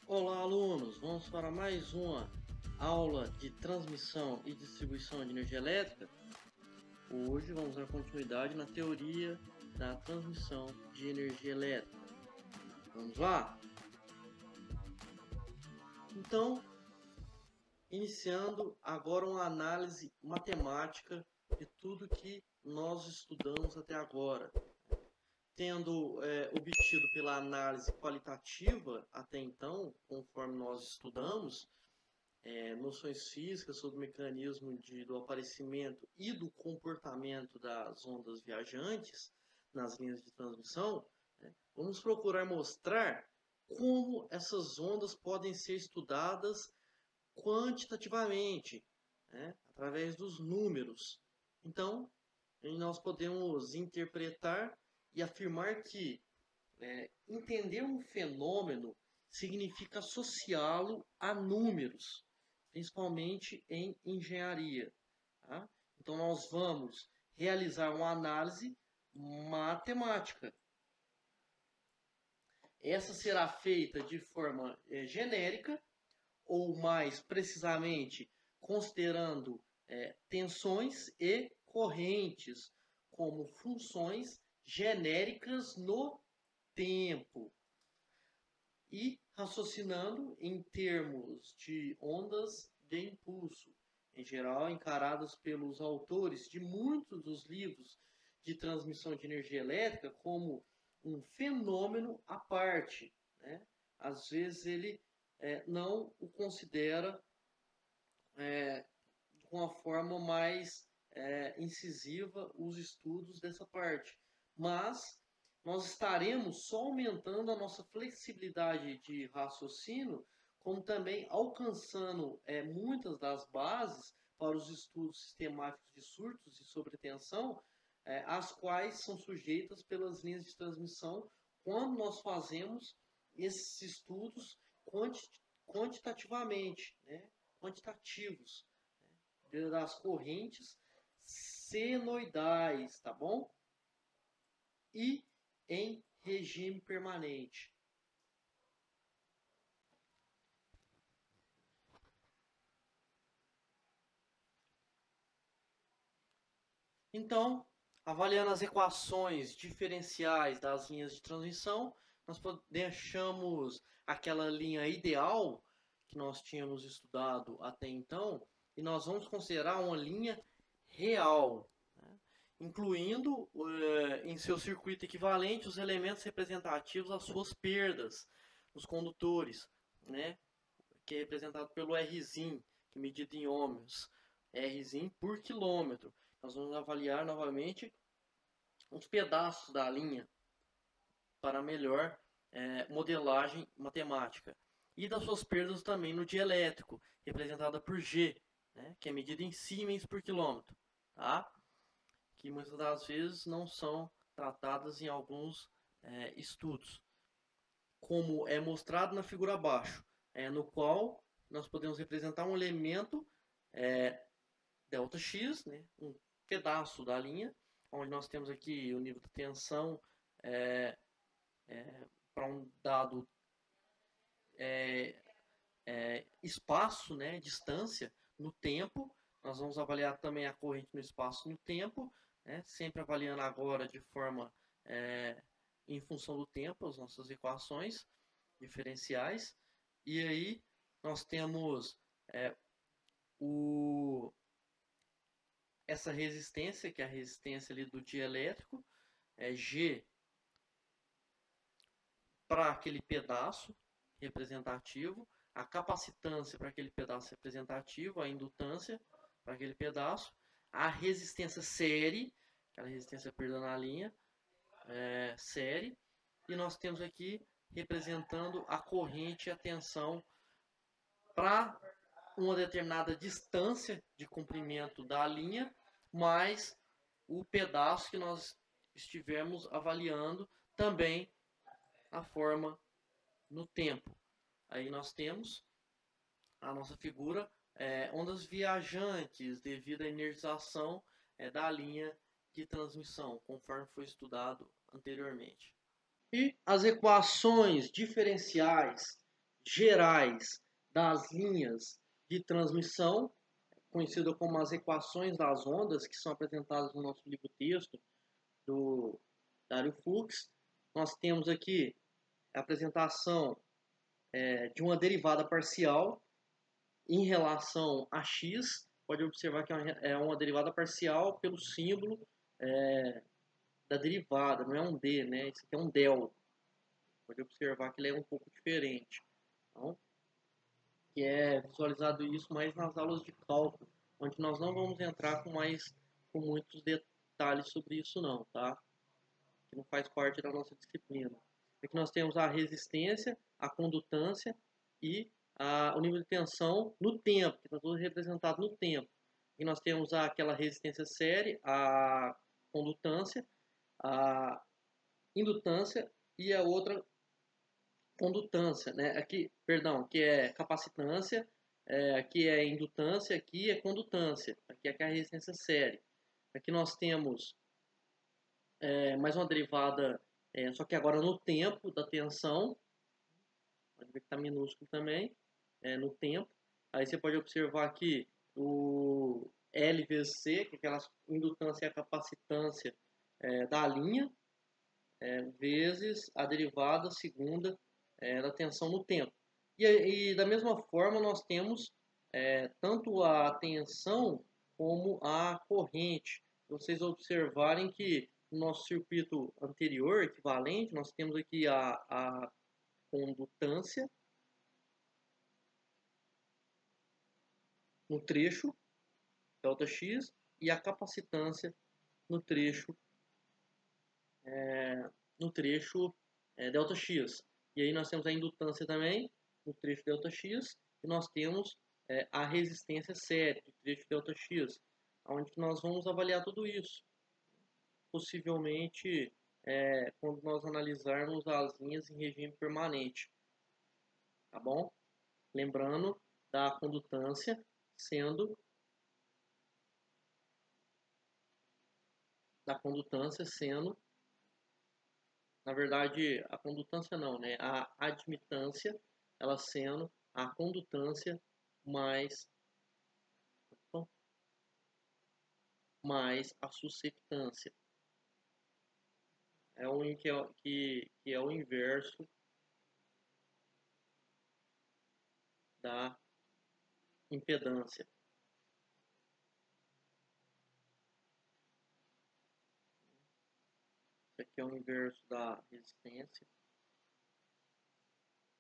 Olá, alunos! Vamos para mais uma aula de transmissão e distribuição de energia elétrica. Hoje vamos dar continuidade na teoria da transmissão de energia elétrica. Vamos lá? Então, iniciando agora uma análise matemática de tudo que nós estudamos até agora. Tendo obtido pela análise qualitativa até então, conforme nós estudamos, noções físicas sobre o mecanismo do aparecimento e do comportamento das ondas viajantes nas linhas de transmissão, vamos procurar mostrar como essas ondas podem ser estudadas quantitativamente, através dos números. Então, nós podemos interpretar e afirmar que entender um fenômeno significa associá-lo a números, principalmente em engenharia. Tá? Então, nós vamos realizar uma análise matemática. Essa será feita de forma genérica, ou mais precisamente considerando tensões e correntes como funções genéricas no tempo e raciocinando em termos de ondas de impulso, em geral encaradas pelos autores de muitos dos livros de transmissão de energia elétrica como um fenômeno à parte. Às vezes ele não o considera de uma forma mais incisiva os estudos dessa parte, mas nós estaremos só aumentando a nossa flexibilidade de raciocínio, como também alcançando muitas das bases para os estudos sistemáticos de surtos e sobretensão, as quais são sujeitas pelas linhas de transmissão quando nós fazemos esses estudos quantitativamente, quantitativos, das correntes senoidais, tá bom? E em regime permanente. Então, avaliando as equações diferenciais das linhas de transmissão, nós deixamos aquela linha ideal que nós tínhamos estudado até então, e nós vamos considerar uma linha real, incluindo em seu circuito equivalente os elementos representativos às suas perdas nos condutores, que é representado pelo Rzinho, que é medido em ohms, Rzinho por quilômetro. Nós vamos avaliar novamente uns pedaços da linha para melhor modelagem matemática. E das suas perdas também no dielétrico, representada por G, que é medida em Siemens por quilômetro. Tá? Que muitas das vezes não são tratadas em alguns estudos, como é mostrado na figura abaixo, no qual nós podemos representar um elemento ΔX, um pedaço da linha, onde nós temos aqui o nível de tensão para um dado espaço, distância no tempo. Nós vamos avaliar também a corrente no espaço e no tempo, sempre avaliando agora de forma em função do tempo as nossas equações diferenciais. E aí nós temos essa resistência, que é a resistência ali do dielétrico, G para aquele pedaço representativo, a capacitância para aquele pedaço representativo, a indutância para aquele pedaço, a resistência série, aquela resistência perda na linha, série, e nós temos aqui representando a corrente e a tensão para uma determinada distância de comprimento da linha, mais o pedaço que nós estivermos avaliando também a forma no tempo. Aí nós temos a nossa figura, ondas viajantes devido à energização da linha de transmissão, conforme foi estudado anteriormente. E as equações diferenciais gerais das linhas de transmissão, conhecida como as equações das ondas, que são apresentadas no nosso livro-texto do Dario Fuchs. Nós temos aqui a apresentação de uma derivada parcial em relação a x. Pode observar que é uma derivada parcial pelo símbolo da derivada, não é um d, né? Isso aqui é um del. Pode observar que ele é um pouco diferente. Então, que é visualizado isso mais nas aulas de cálculo, onde nós não vamos entrar com muitos detalhes sobre isso não, tá? Que não faz parte da nossa disciplina. Aqui nós temos a resistência, a condutância e o nível de tensão no tempo, que está tudo representado no tempo. E nós temos aquela resistência série, a condutância, a indutância e a outra condutância, né? Aqui, perdão, que é capacitância, aqui é indutância, aqui é condutância, aqui é a resistência série. Aqui nós temos mais uma derivada, só que agora no tempo da tensão, pode ver que está minúsculo também, no tempo. Aí você pode observar aqui o L vezes C, que é aquela indutância e a capacitância da linha, vezes a derivada segunda da tensão no tempo. E da mesma forma nós temos tanto a tensão como a corrente. Se vocês observarem que no nosso circuito anterior, equivalente, nós temos aqui a condutância no trecho ΔX e a capacitância no trecho ΔX. E aí nós temos a indutância também no trecho ΔX e nós temos a resistência série do trecho ΔX, onde nós vamos avaliar tudo isso. Possivelmente quando nós analisarmos as linhas em regime permanente. Tá bom? Lembrando da condutância sendo na verdade, a condutância não, né? A admitância, ela sendo a condutância mais a susceptância. Que é o inverso da impedância. Isso aqui é o inverso da resistência.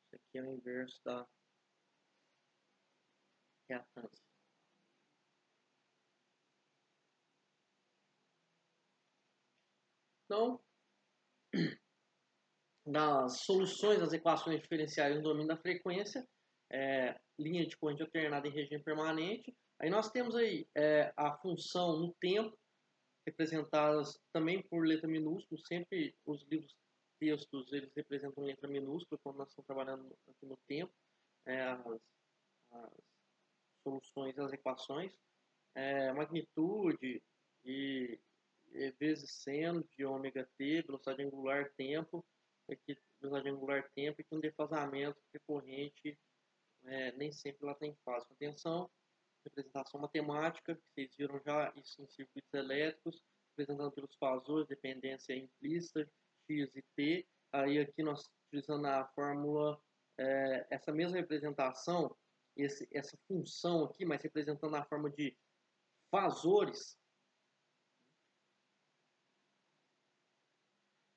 Isso aqui é o inverso da reatância. Então, das soluções das equações diferenciais no domínio da frequência, linha de corrente alternada em regime permanente. Aí nós temos aí a função no tempo, representadas também por letra minúscula. Sempre os livros textos eles representam letra minúscula quando nós estamos trabalhando aqui no tempo, as soluções das equações, magnitude e vezes seno de ômega t, velocidade angular tempo, aqui velocidade angular tempo, e com defasamento recorrente, nem sempre ela tem fase com tensão. Representação matemática, que vocês viram já isso em circuitos elétricos, representando pelos fasores, dependência implícita, x e t. Aí aqui nós utilizando a fórmula, essa mesma representação, essa função aqui, mas representando na forma de fasores,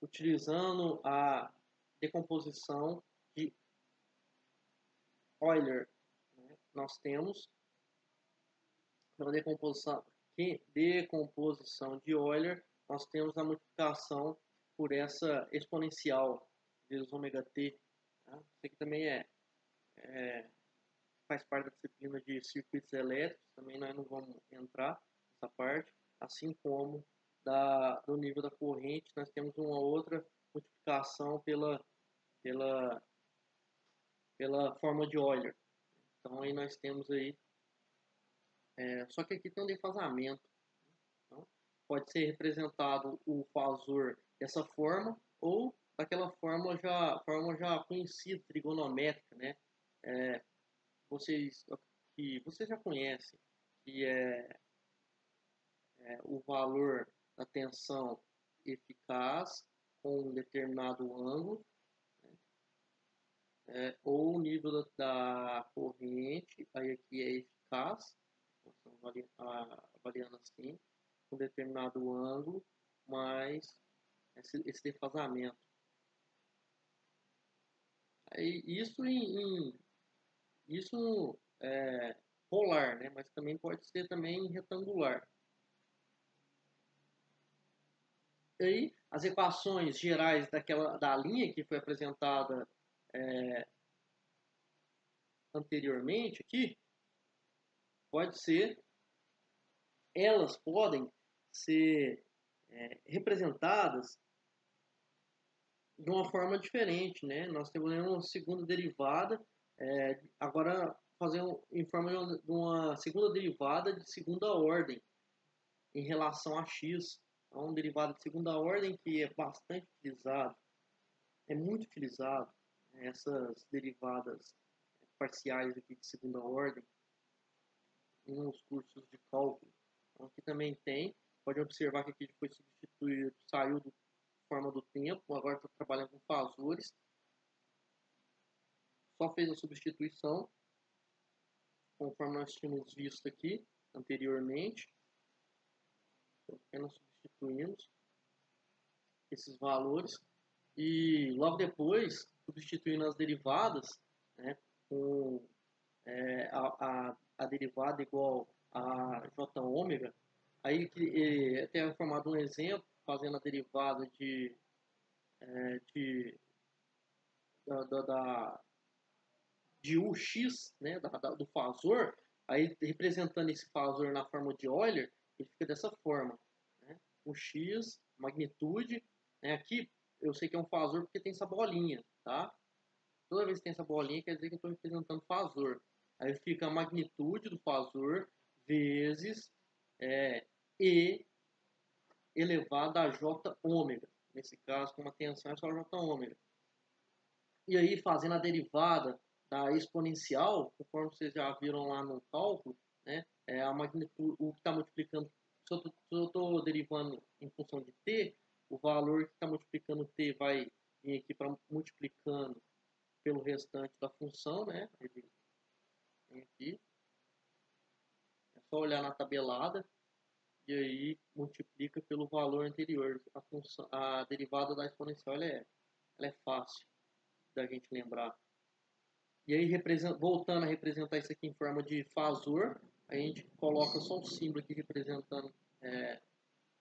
utilizando a decomposição de Euler. Né? Nós temos pela decomposição de Euler, nós temos a multiplicação por essa exponencial vezes ômega t. Tá? Isso aqui também faz parte da disciplina de circuitos elétricos, também nós não vamos entrar nessa parte, assim como do nível da corrente, nós temos uma outra multiplicação pela fórmula de Euler. Então aí nós temos aí, só que aqui tem um defasamento. Então, pode ser representado o fasor dessa forma ou daquela fórmula já conhecida, trigonométrica, né? vocês, que vocês já conhecem, que é o valor da tensão eficaz com um determinado ângulo, ou o nível da corrente, aí aqui é eficaz, então, avaliando assim, com um determinado ângulo, mais esse defasamento. Aí, isso é polar, né? Mas também pode ser também retangular. E aí, as equações gerais da linha que foi apresentada anteriormente aqui, elas podem ser representadas de uma forma diferente, né? Nós temos uma segunda derivada, agora em forma de uma segunda derivada de segunda ordem em relação a x. É um derivado de segunda ordem que é bastante utilizado, é muito utilizado, né? Essas derivadas parciais aqui de segunda ordem nos cursos de cálculo. Então, aqui também tem, pode observar que aqui foi substituído, saiu do forma do tempo, agora está trabalhando com fasores, só fez a substituição, conforme nós tínhamos visto aqui anteriormente, apenas substituímos esses valores, e logo depois, substituindo as derivadas, né, com a derivada igual a j ômega, aí que até formado um exemplo, fazendo a derivada de UX, né, do fasor, aí representando esse fasor na forma de Euler, ele fica dessa forma, né? O X, magnitude, né? Aqui eu sei que é um fasor porque tem essa bolinha, tá? Toda vez que tem essa bolinha quer dizer que eu estou representando fasor. Aí fica a magnitude do fasor vezes E elevado a J ômega. Nesse caso, com uma tensão é só J ômega. E aí, fazendo a derivada da exponencial, conforme vocês já viram lá no cálculo, né, a magnitude, o que está multiplicando, se eu estou derivando em função de t, o valor que está multiplicando t vai vir aqui para multiplicando pelo restante da função, né? Ele vem aqui. É só olhar na tabelada e aí multiplica pelo valor anterior. A derivada da exponencial ela é fácil da gente lembrar. E aí, voltando a representar isso aqui em forma de fasor, a gente coloca só o símbolo aqui representando,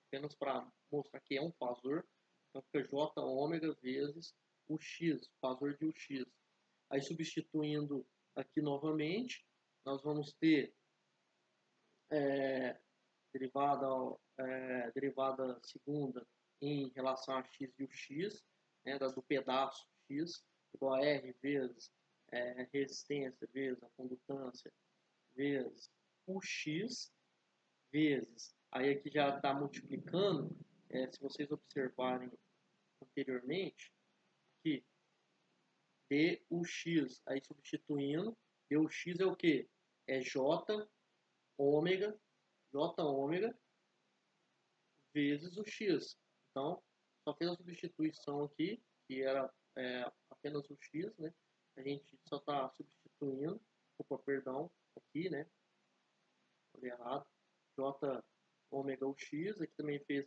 apenas para mostrar que é um fasor. Então fica J ômega vezes o X, fasor de UX. Aí substituindo aqui novamente, nós vamos ter derivada segunda em relação a x e o x, né, do pedaço x, igual a R vezes resistência vezes a condutância vezes o x vezes, aí aqui já está multiplicando, se vocês observarem anteriormente, aqui dux, aí substituindo, dux é o que? É j ômega vezes o x. Então, só fez a substituição aqui, que era apenas o x, né? A gente só está substituindo, perdão, aqui, né? Falei errado. J ômega o x, aqui também fez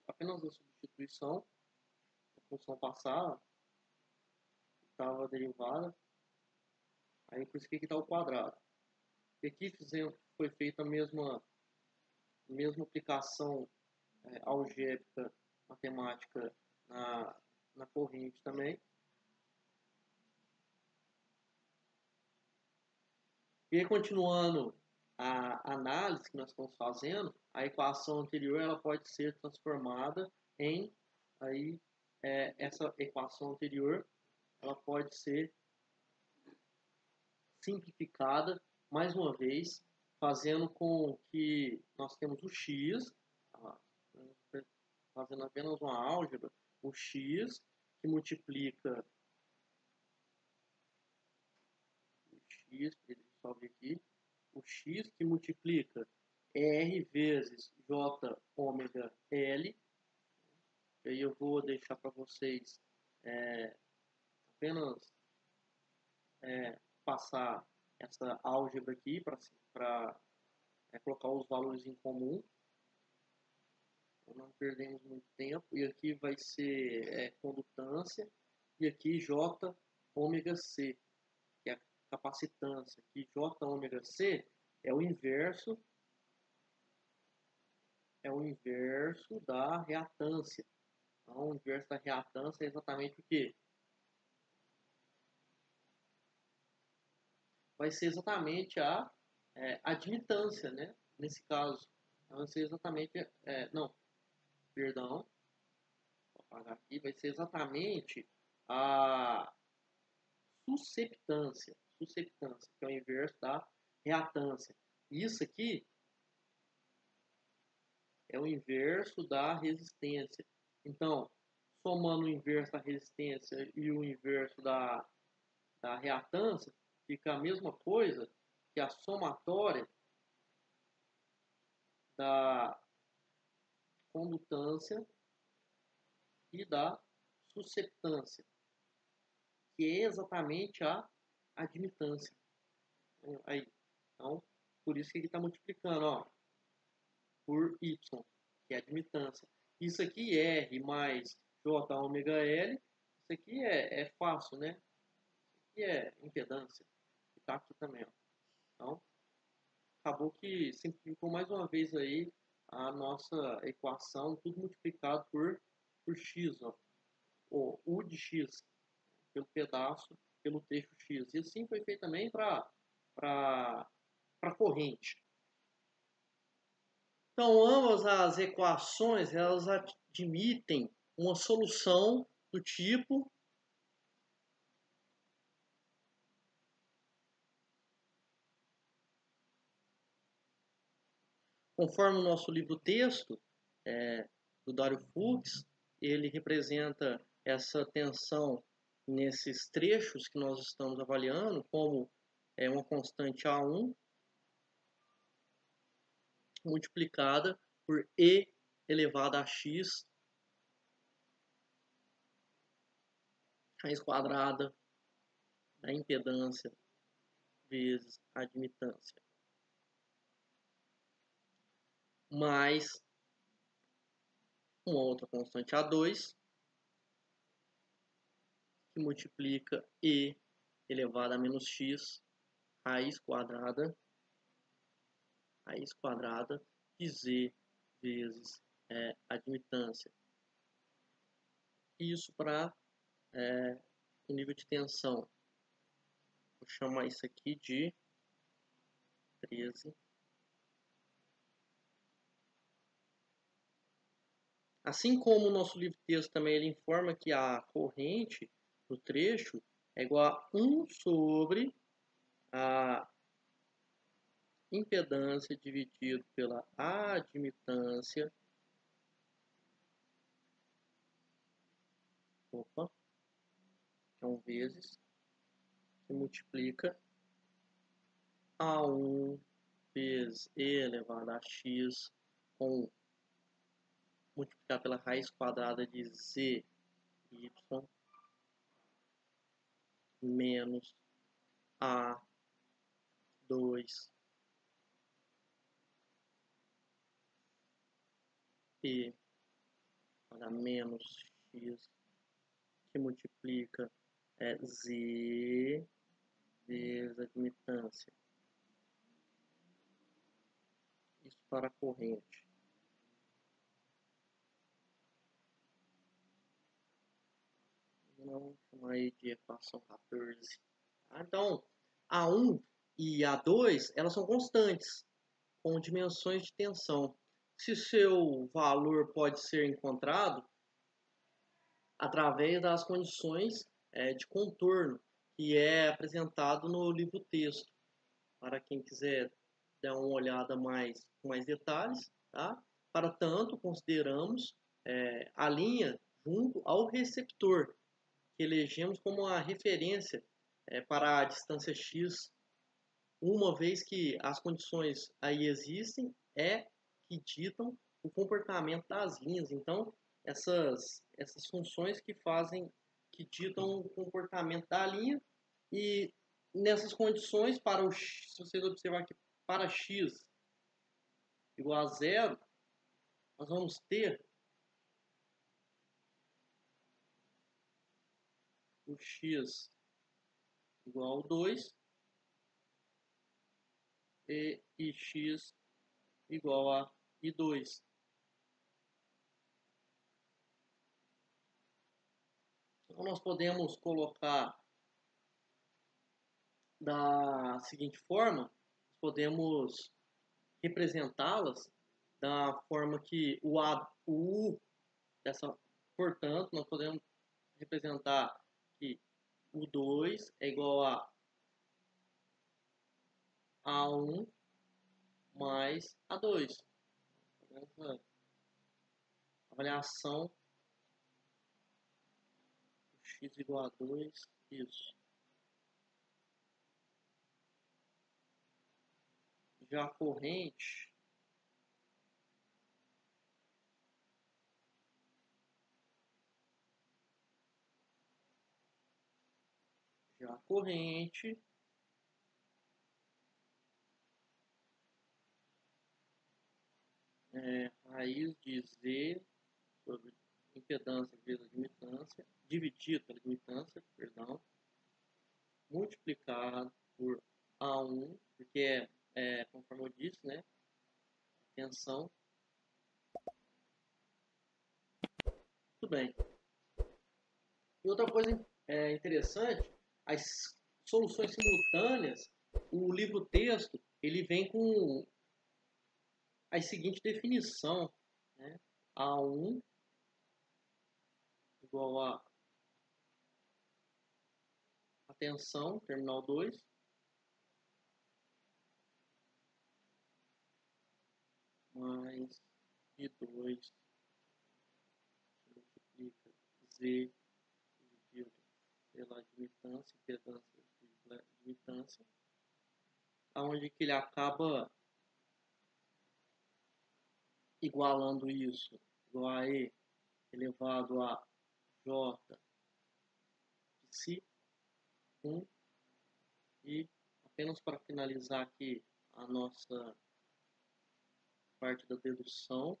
apenas a substituição da função passada, estava derivada. Aí por isso que aqui está o quadrado. E aqui foi feita a mesma aplicação algébrica, matemática na corrente também. E aí, continuando a análise que nós estamos fazendo, a equação anterior ela pode ser transformada em essa equação anterior ela pode ser simplificada mais uma vez, fazendo com que nós temos o x, fazendo apenas uma álgebra, o x que multiplica x, ele sobe aqui, o x que multiplica R vezes J ômega L. E aí eu vou deixar para vocês apenas passar essa álgebra aqui para colocar os valores em comum. Não perdemos muito tempo. E aqui vai ser condutância. E aqui J ômega C, que é a capacitância. Aqui J ômega C é o inverso da reatância. Então, o inverso da reatância é exatamente o quê? Vai ser exatamente a admitância, né? Nesse caso. Então, vai ser exatamente... não, perdão. Vou apagar aqui. Vai ser exatamente a susceptância, que é o inverso da reatância. Isso aqui é o inverso da resistência. Então, somando o inverso da resistência e o inverso da reatância, fica a mesma coisa que a somatória da condutância e da susceptância, que é exatamente a admitância. Aí, então, por isso que ele está multiplicando, ó, por y, que é a admitância. Isso aqui é R mais J ômega L. Isso aqui é fácil, né? Isso aqui é impedância. E tá aqui também, ó. Então, acabou que simplificou mais uma vez aí a nossa equação, tudo multiplicado por x, ó. O U de x pelo pedaço, pelo trecho x. E assim foi feito também para corrente. Então, ambas as equações, elas admitem uma solução do tipo conforme o nosso livro-texto do Dario Fuchs, ele representa essa tensão nesses trechos que nós estamos avaliando como uma constante A1 multiplicada por E elevado a x raiz quadrada da impedância vezes a admitância, mais uma outra constante A2, que multiplica E elevado a menos x raiz quadrada de Z vezes admitância. Isso para o nível de tensão. Vou chamar isso aqui de 13. Assim como o nosso livro-texto também ele informa que a corrente do trecho é igual a 1 sobre a impedância dividido pela admitância. Então, vezes, que multiplica A1 vezes E elevado a x com multiplicar pela raiz quadrada de z y menos A2 e para menos x que multiplica z vezes admitância. Isso para a corrente. Vamos chamar aí de equação 14. Então, A1 e A2 elas são constantes com dimensões de tensão. Se seu valor pode ser encontrado através das condições de contorno que é apresentado no livro-texto. Para quem quiser dar uma olhada com mais detalhes, tá? Para tanto, consideramos a linha junto ao receptor, que elegemos como a referência para a distância x uma vez que as condições aí existem, que ditam o comportamento das linhas. Então, essas funções que ditam o comportamento da linha, e nessas condições, se vocês observarem aqui, para x igual a zero, nós vamos ter o x igual a 2 e x igual a i2. Então, nós podemos colocar da seguinte forma, podemos representá-las da forma que o U, portanto, nós podemos representar que o 2 é igual a A1 mais A2. Avaliação x igual a 2, isso. Já a corrente raiz de Z sobre impedância vezes admitância, dividido pela admitância, perdão, multiplicado por A1, porque conforme eu disse, né, tensão. Tudo bem. E outra coisa interessante, as soluções simultâneas, o livro-texto, ele vem com a seguinte definição, né? A1 igual a tensão, terminal 2, mais I2 multiplica Z dividido pela admitância, impedância pela admitância, aonde que ele acaba igualando isso igual a E elevado a J de si 1, e apenas para finalizar aqui a nossa parte da dedução,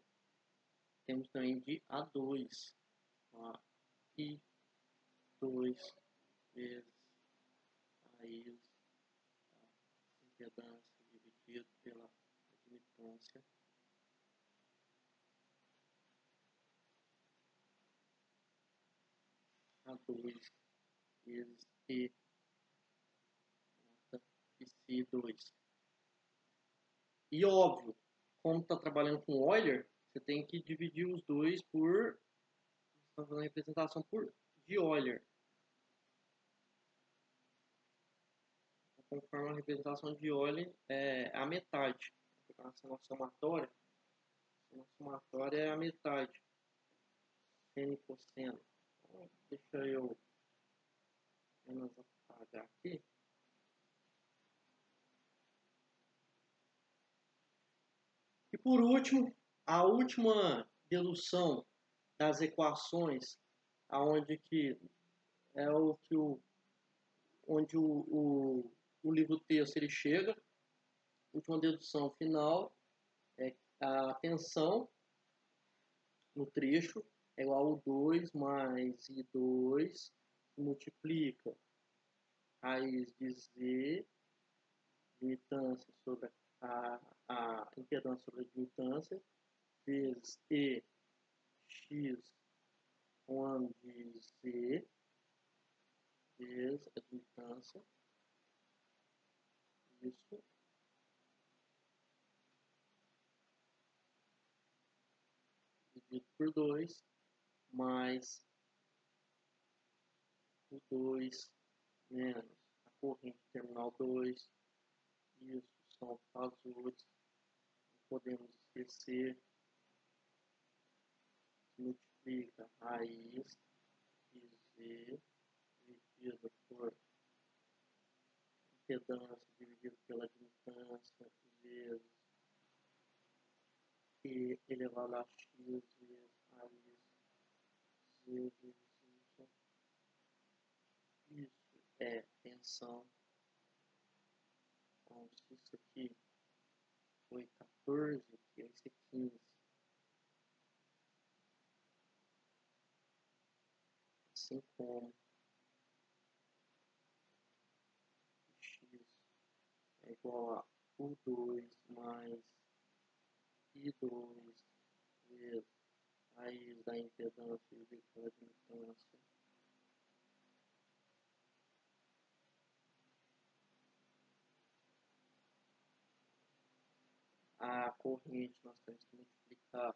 temos também de A2, a I2 vezes a raiz da impedância dividido pela admitância A2 vezes E de Si2. E óbvio, como está trabalhando com Euler, você tem que dividir os dois por a representação de Euler. Conforme a representação de Euler é a metade. A somatória é a metade. Seno e cosseno. Então, deixa eu apenas apagar aqui. E por último, a última dedução das equações, aonde que é onde o livro-texto ele chega. A última dedução final é a tensão no trecho é igual a 2 mais I2 multiplica raiz de Z, admitância sobre a impedância sobre a admitância, vezes E x com de Z, vezes a admitância, isso, dividido por 2, mais o 2 menos a corrente terminal 2, isso são razões, podemos esquecer, multiplica raiz de Z dividida por impedância dividida dividido pela admitância vezes E elevado a x vezes raiz z vezes y. Isso é tensão. Então, se isso aqui foi 14, aqui vai ser 15. Assim como x é igual a U2 mais I2 vezes raiz da impedância dividida pela admitância. A corrente nós temos que multiplicar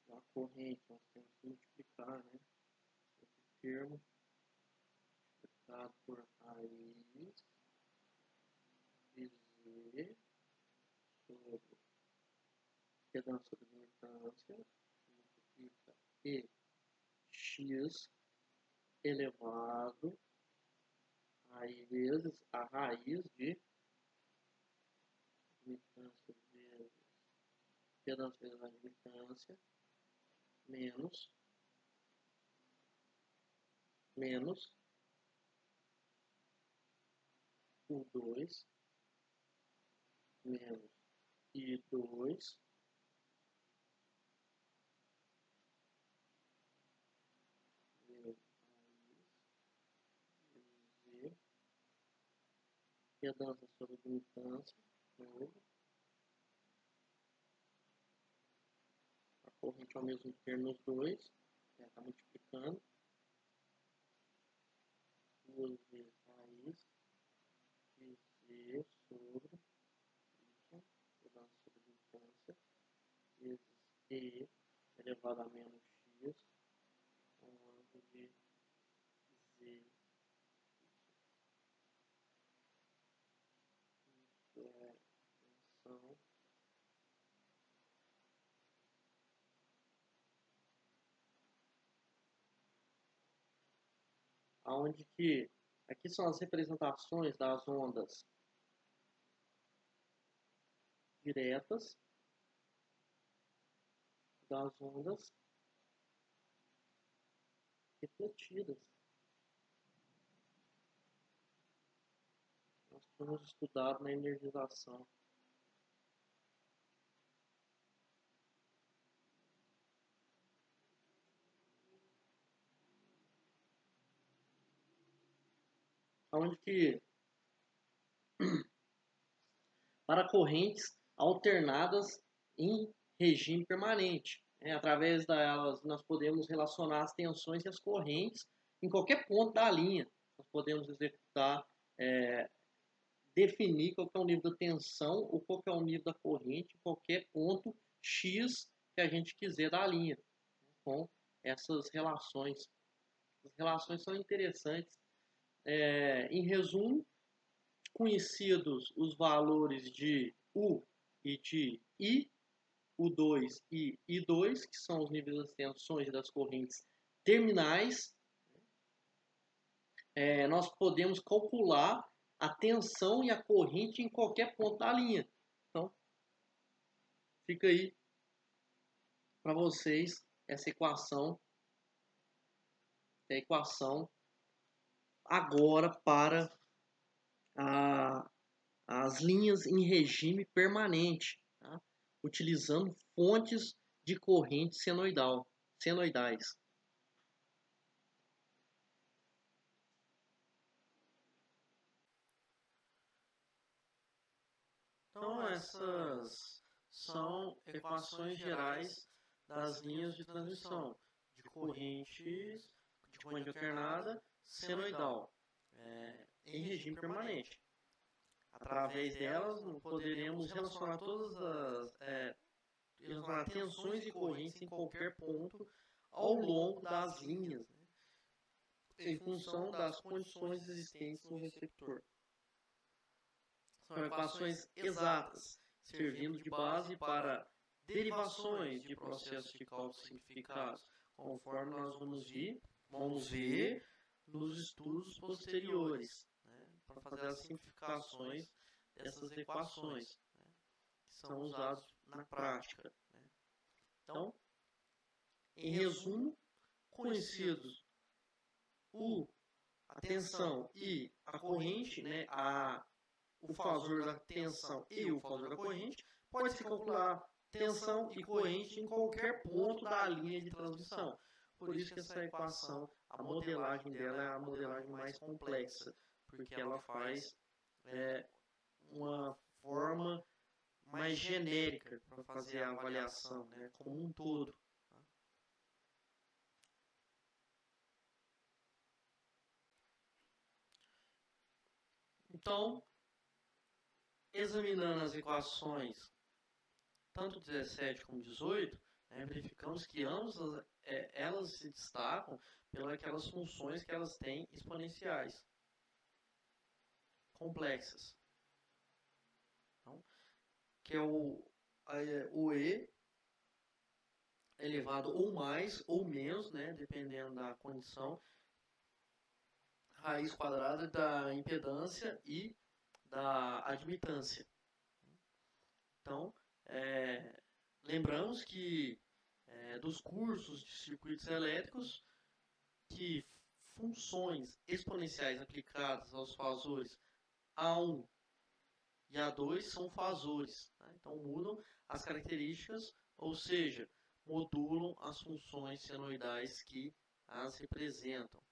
a corrente, nós temos que multiplicar, né? Esse termo multiplicado por raiz de z sobre impedância da admitância multiplica e x elevado a vezes a raiz de admitância vezes impedância vezes a admitância menos U2 menos I2 vezes z impedância sobre admitância novo. A corrente ao mesmo termo nos dois, está multiplicando. 2 vezes raiz de z sobre y, impedância sobre admitância, vezes e elevado a menos x, com ângulo de z. Isso é tensão. Onde que aqui são as representações das ondas diretas, das ondas refletidas. Nós temos estudado na energização. Onde que para correntes alternadas em regime permanente. Através delas, nós podemos relacionar as tensões e as correntes em qualquer ponto da linha. Nós podemos executar, definir qual é o nível da tensão ou qual é o nível da corrente em qualquer ponto X que a gente quiser da linha, com essas relações. As relações são interessantes. Em resumo, conhecidos os valores de U e de I, U2 e I2, que são os níveis das tensões e das correntes terminais, nós podemos calcular a tensão e a corrente em qualquer ponto da linha. Então, fica aí para vocês essa equação, agora para as linhas em regime permanente, tá? Utilizando fontes de corrente senoidais. Então, essas são equações gerais das linhas de transmissão de corrente alternada senoidal em regime permanente. Através delas, poderemos relacionar todas as tensões e correntes em qualquer ponto ao longo das linhas, em função das condições existentes no receptor. São equações exatas, servindo de base para derivações de processos de cálculo simplificados, conforme nós vamos ver nos estudos posteriores, né, para fazer as simplificações dessas equações, né, que são usadas na prática, né. Então, em resumo, conhecidos a tensão e a corrente, né, o fasor da tensão e o fasor da corrente, pode-se calcular tensão e corrente em qualquer ponto da linha de transmissão. Por isso que essa equação, a modelagem dela é a modelagem mais complexa, porque ela faz uma forma mais genérica para fazer a avaliação, né, como um todo. Então, examinando as equações, tanto 17 como 18, né, verificamos que ambas elas se destacam pelas funções que elas têm exponenciais complexas. Então, que é o e elevado ou mais ou menos, né, dependendo da condição, raiz quadrada da impedância e da admitância. Então, lembramos que dos cursos de circuitos elétricos, que funções exponenciais aplicadas aos fasores A1 e A2 são fasores, tá? Então mudam as características, ou seja, modulam as funções senoidais que as representam.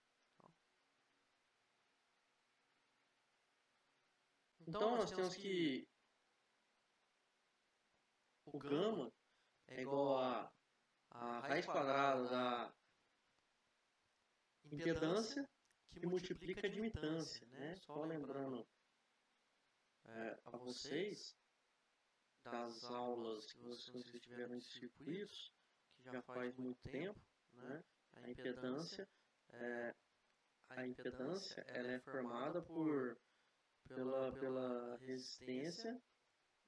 Então nós temos que o gama é igual a raiz quadrada da impedância que multiplica a admitância, né? Só lembrando a vocês das aulas que vocês tiveram de circuitos, que já faz muito tempo, né? A impedância ela é formada pela resistência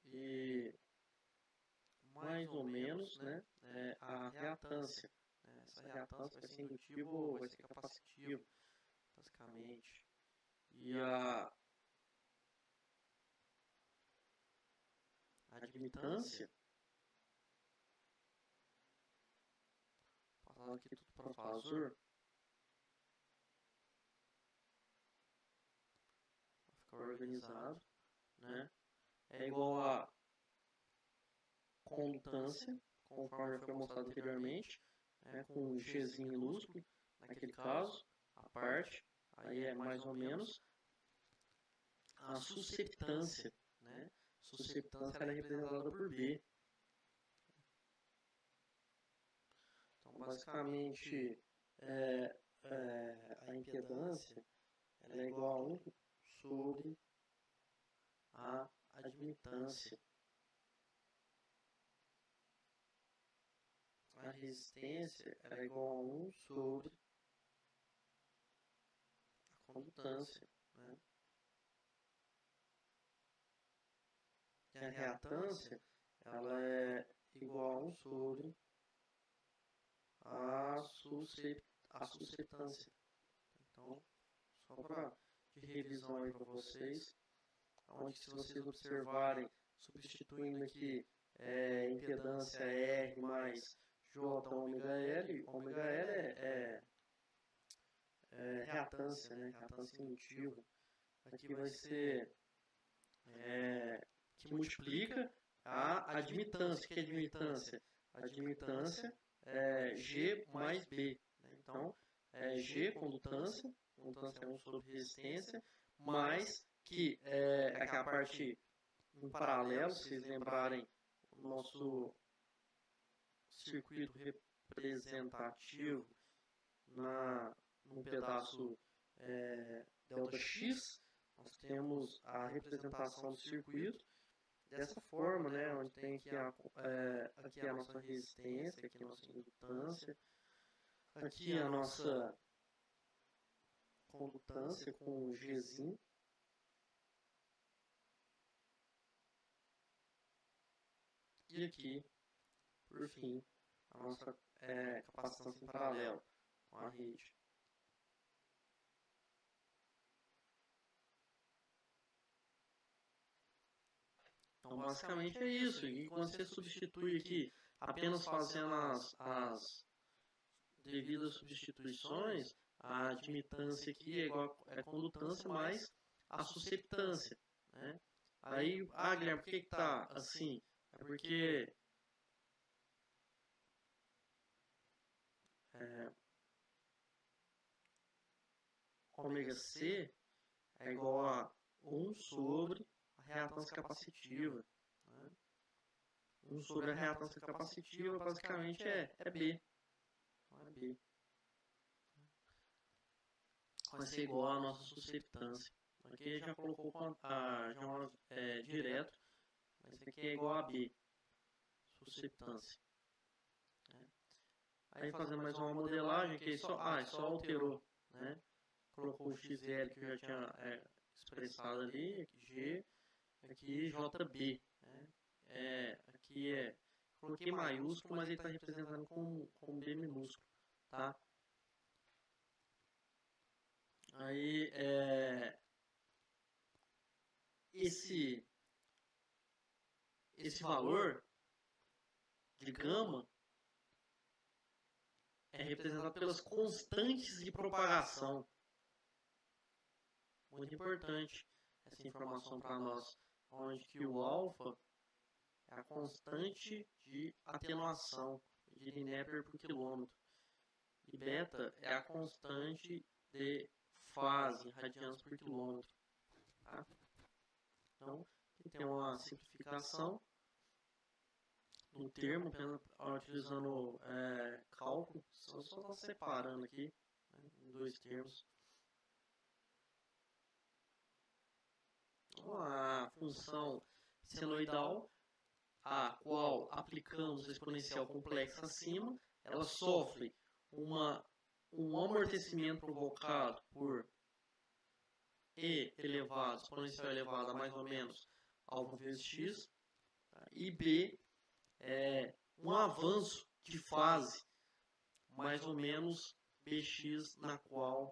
e mais ou menos, né, a reatância. Essa reatância vai ser indutiva ou vai ser capacitiva, basicamente. E a admitância, passando aqui tudo para o fasor, vai ficar organizado, né? É igual a condutância, conforme foi mostrado anteriormente, né, com um Gzinho minúsculo, naquele caso, a parte, aí é mais ou menos a susceptância, né? Susceptância ela é representada por B. Então, basicamente, a impedância ela é igual a 1 sobre a admitância. A resistência ela é igual a 1 sobre a condutância, né? E a reatância ela é igual a 1 sobre a susceptância. Então, só para de revisão aí para vocês, onde se vocês observarem, substituindo aqui impedância R mais J ômega L é reatância, né? Reatância indutiva. Aqui vai ser que multiplica a admitância. O que é admitância? Admitância é G mais B. Né? Então, G, condutância é 1 sobre resistência, mais que aquela parte em paralelo, se vocês lembrarem, o nosso circuito representativo no pedaço ΔX, nós temos a representação do circuito dessa forma, né, onde tem aqui a nossa resistência, aqui a nossa indutância, aqui a nossa condutância com o Gzinho, e aqui, por fim, a nossa capacitância em paralelo com a rede. Então, basicamente é isso. E quando você substitui aqui, apenas fazendo as devidas substituições, a admitância aqui é igual a condutância mais a susceptância, né? Aí, Guilherme, por que tá assim? É porque ômega C é igual a 1 sobre a reatância capacitiva, né? 1 sobre a reatância capacitiva basicamente é B. Então é B. Vai ser igual à nossa susceptância. Aqui já colocou direto, mas aqui é igual a B, susceptância. Aí fazendo mais uma modelagem, que só alterou, né? Colocou o XL que eu já tinha expressado ali, aqui G, aqui JB. Né? Aqui coloquei maiúsculo, mas ele está representando com B minúsculo, tá? Aí, esse valor de gama é representado pelas constantes de propagação. Muito importante essa informação para nós, onde que o alfa é a constante de atenuação de Dnepr por quilômetro e beta é a constante de fase, radianos por quilômetro. Tá? Então, aqui tem uma simplificação do termo, utilizando cálculo, só está separando aqui, né, em dois termos. Então, a função senoidal, a qual aplicamos a exponencial complexa acima, ela sofre um amortecimento provocado por E elevado, exponencial elevado a mais ou menos alfa vezes x, tá? E B é um avanço de fase mais ou menos bx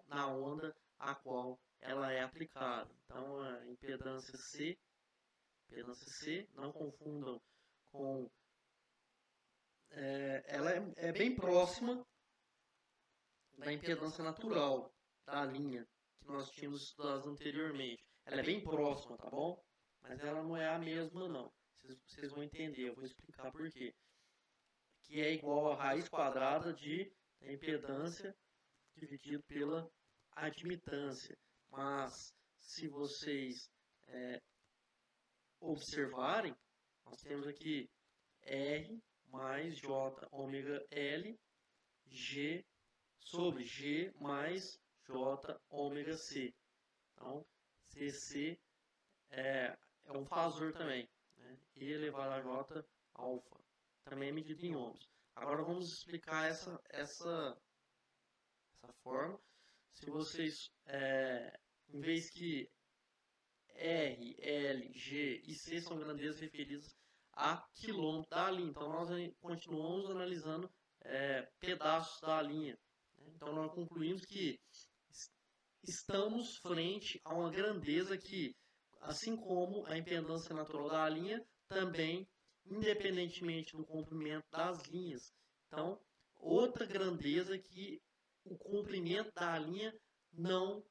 na onda a qual ela é aplicada. Então a impedância C, não confundam com ela é bem próxima da impedância natural da linha que nós tínhamos estudado anteriormente. Ela é bem próxima, tá bom? Mas ela não é a mesma, não. Vocês vão entender, eu vou explicar por quê. Que é igual a raiz quadrada da impedância dividido pela admitância. Mas, se vocês observarem, nós temos aqui R mais J ômega L G sobre G mais J ômega C. Então, CC é um fasor também, né? E elevado a J alfa. Também é medido em ohms. Agora vamos explicar essa forma. Se vocês, em vez que R, L, G e C são grandezas referidas a quilômetro da linha. Então nós continuamos analisando pedaços da linha. Então nós concluímos que estamos frente a uma grandeza que, assim como a impedância natural da linha, também independentemente do comprimento das linhas. Então, outra grandeza que o comprimento da linha não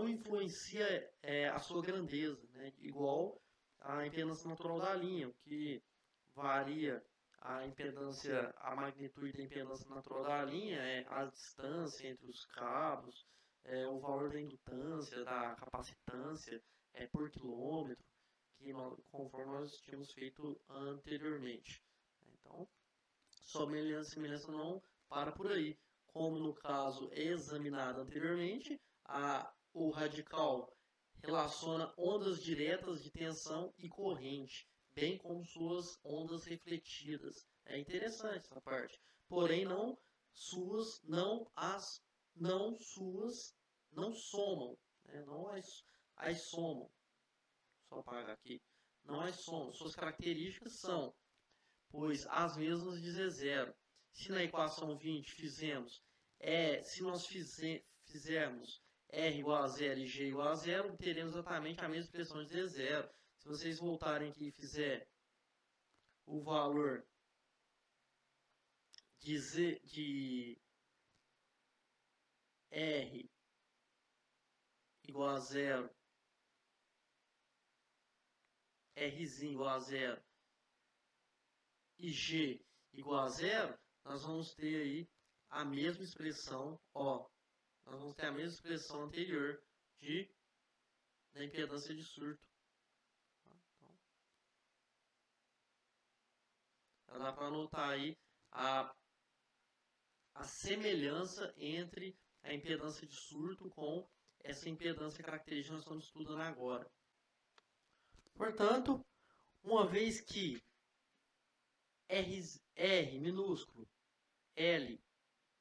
influencia a sua grandeza, né? Igual a impedância natural da linha, o que varia a magnitude da impedância natural da linha é a distância entre os cabos, o valor da indutância, da capacitância por quilômetro, conforme nós tínhamos feito anteriormente. Então, semelhança não para por aí. Como no caso examinado anteriormente, o radical relaciona ondas diretas de tensão e corrente, bem como suas ondas refletidas. É interessante essa parte. Porém, não somam, né? Não as somam. Só apagar aqui. Não as somam. Suas características são pois as mesmas de Z0. Se na equação 20 fizermos, se nós fizermos R igual a 0 e G igual a 0, teremos exatamente a mesma expressão de Z0. Se vocês voltarem aqui e fizer o valor de R igual a 0, Rzinho igual a 0 e G igual a 0, nós vamos ter aí a mesma expressão, ó, nós vamos ter a mesma expressão anterior da impedância de surto. Então, dá para notar aí a semelhança entre a impedância de surto com essa impedância característica que nós estamos estudando agora. Portanto, uma vez que R minúsculo, L,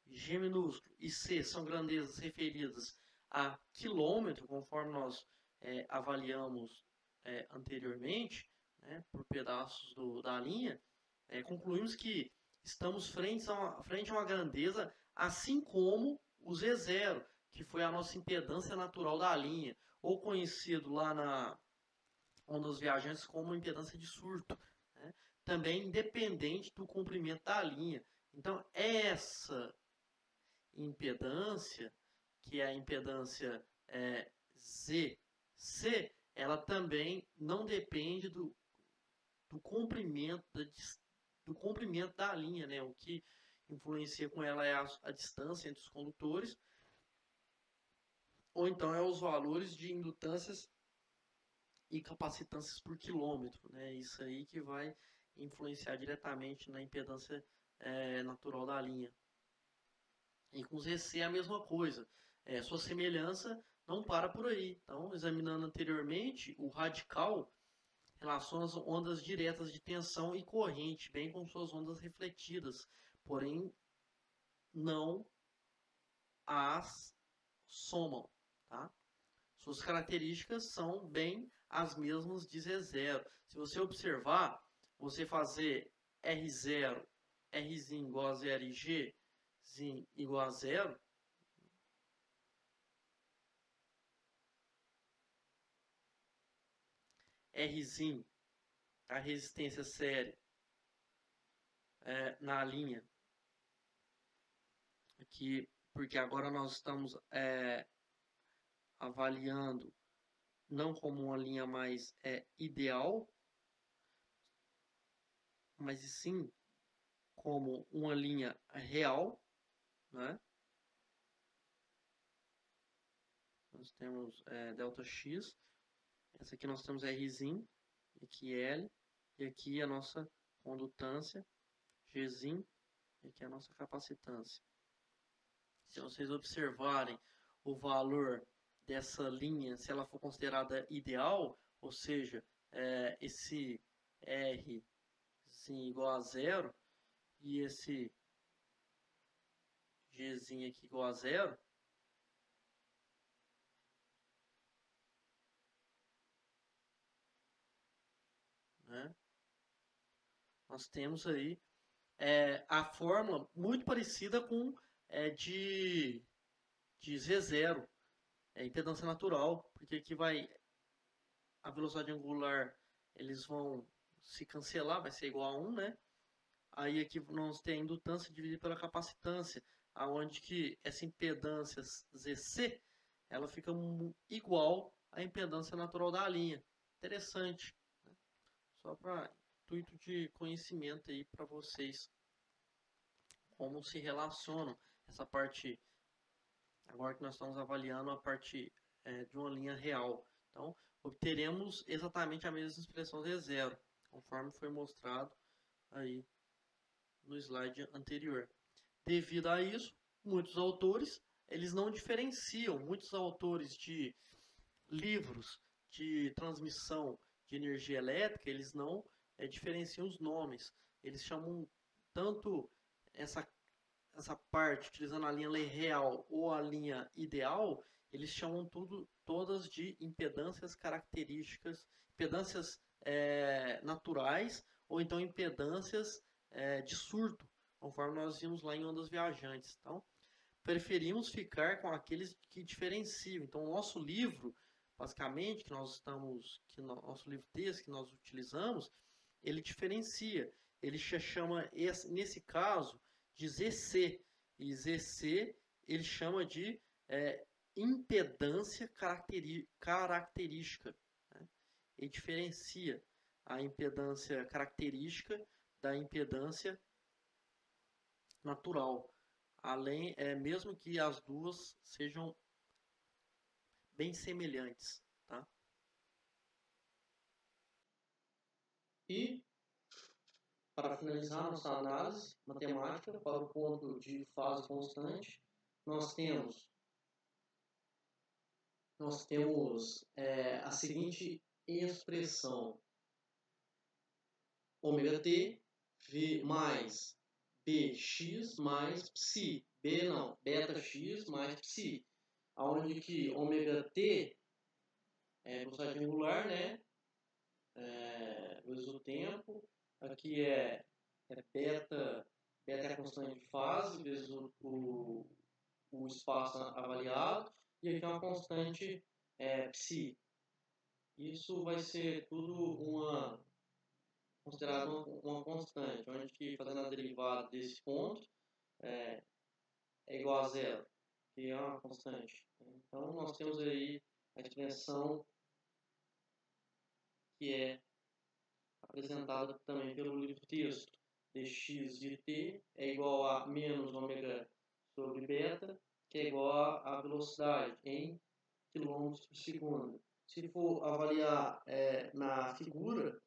G minúsculo e C são grandezas referidas a quilômetro, conforme nós avaliamos anteriormente, né, por pedaços da linha, concluímos que estamos frente a uma grandeza, assim como o Z0, que foi a nossa impedância natural da linha, ou conhecido lá na ondas viajantes como impedância de surto, né? Também independente do comprimento da linha. Então, essa impedância, que é a impedância ZC, ela também não depende do comprimento da linha, né? O que influencia com ela é a distância entre os condutores, ou então é os valores de indutâncias e capacitâncias por quilômetro, né? Isso aí que vai influenciar diretamente na impedância natural da linha. E com os ZC é a mesma coisa. Sua semelhança não para por aí. Então, examinando anteriormente, o radical relaciona as ondas diretas de tensão e corrente, bem como suas ondas refletidas, porém não as somam, tá? Suas características são bem as mesmas de Z0. Se você observar, você fazer R0, Rzinho igual a 0 e Gzinho igual a 0, Rzinho, a resistência séria na linha, aqui, porque agora nós estamos avaliando não como uma linha mais ideal, mas sim como uma linha real, né? Nós temos delta x, essa aqui nós temos Rzinho, aqui L, e aqui a nossa condutância, Gzinho, e aqui a nossa capacitância. Se vocês observarem o valor dessa linha, se ela for considerada ideal, ou seja, esse R igual a 0 e esse Gzinho aqui igual a 0, né? Nós temos aí a fórmula muito parecida com de Z0, impedância natural, porque aqui vai a velocidade angular, eles vão se cancelar, vai ser igual a 1, né? Aí aqui nós temos a indutância dividida pela capacitância, aonde que essa impedância ZC, ela fica igual à impedância natural da linha. Interessante, né? Só para intuito de conhecimento aí para vocês, como se relacionam essa parte, agora que nós estamos avaliando a parte de uma linha real. Então, obteremos exatamente a mesma expressão Z0, conforme foi mostrado aí no slide anterior. Devido a isso, muitos autores, eles não diferenciam, muitos autores de livros de transmissão de energia elétrica, eles não diferenciam os nomes. Eles chamam tanto essa parte, utilizando a linha real ou a linha ideal, eles chamam todas de impedâncias características, impedâncias naturais ou então impedâncias de surto, conforme nós vimos lá em ondas viajantes. Então, preferimos ficar com aqueles que diferenciam. Então, o nosso livro, basicamente, nosso livro texto que nós utilizamos, ele diferencia. Ele chama, nesse caso, de ZC. E ZC ele chama de impedância característica. Né? Ele diferencia a impedância característica da impedância natural. Além, mesmo que as duas sejam bem semelhantes. Tá? E, para finalizar nossa análise matemática para o ponto de fase constante, nós temos a seguinte expressão: ômega t mais bx mais psi. Beta x mais psi. Onde que ômega t é velocidade angular, né? Vezes o tempo. Aqui beta é a constante de fase, vezes o espaço avaliado. E aqui é uma constante psi. Isso vai ser tudo considerado uma constante, onde que fazendo a derivada desse ponto é igual a zero, que é uma constante. Então nós temos aí a expressão que é apresentada também pelo livro texto. Dx de t é igual a menos ômega sobre beta, que é igual à velocidade em quilômetros por segundo. Se for avaliar na figura,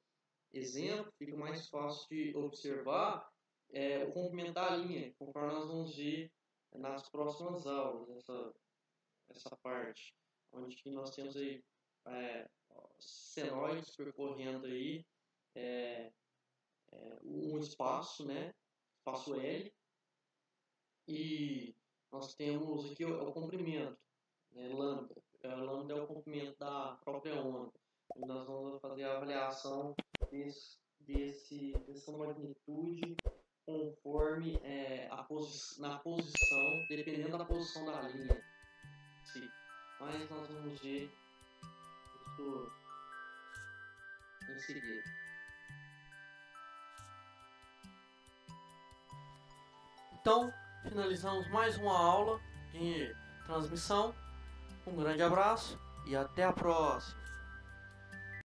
exemplo, fica mais fácil de observar o comprimento da linha, conforme nós vamos ver nas próximas aulas, essa parte, onde nós temos aí senoides percorrendo aí um espaço, né, espaço L, e nós temos aqui o comprimento, né, lambda. Lambda é o comprimento da própria onda. E nós vamos fazer a avaliação dessa magnitude conforme na posição, dependendo da posição da linha. Sim. Mas nós vamos ver isso em seguida. Então, finalizamos mais uma aula de transmissão. Um grande abraço e até a próxima.